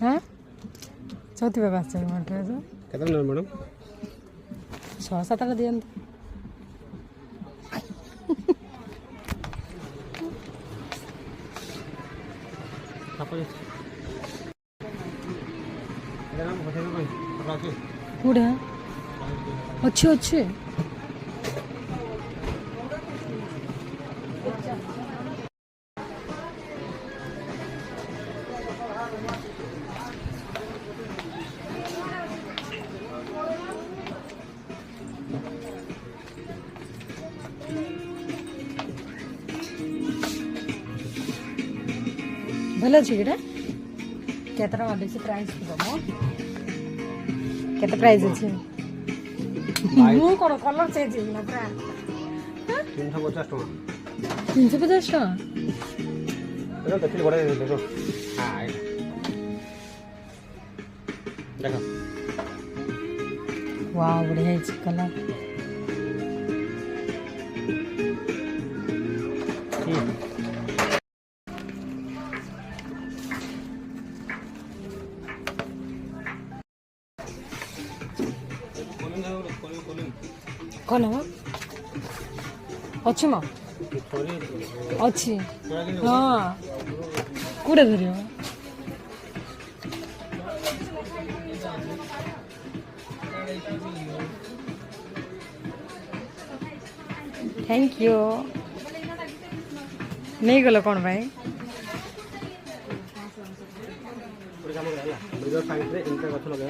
हाँ चौथी बार आस केतना नंबर मैडम 6-7 दियंत କୋଉଟା ଅଛି ଅଛି ଭଲ ଅଛି କିଟା କେତେ ଟଙ୍କା ବେଶୀ ପ୍ରାଇସ୍ ଥିବ ମ କେତେ ପ୍ରାଇସ୍ ଅଛି ମୁଁ କ'ଣ କଲର୍ ଚେଞ୍ଜ ହେଇଗଲା ପୁରା 350 ଟଙ୍କା 350 ଟଙ୍କା ଦେଖିଲି ବଢ଼ିଆ ଦେଖ ହଁ ଦେଖ वाह बढ़िया है कलर कौन है अच्छी माँ अच्छी हाँ कूड़े धरियो थैंक यू नहीं गल कौन भाई गछ लगा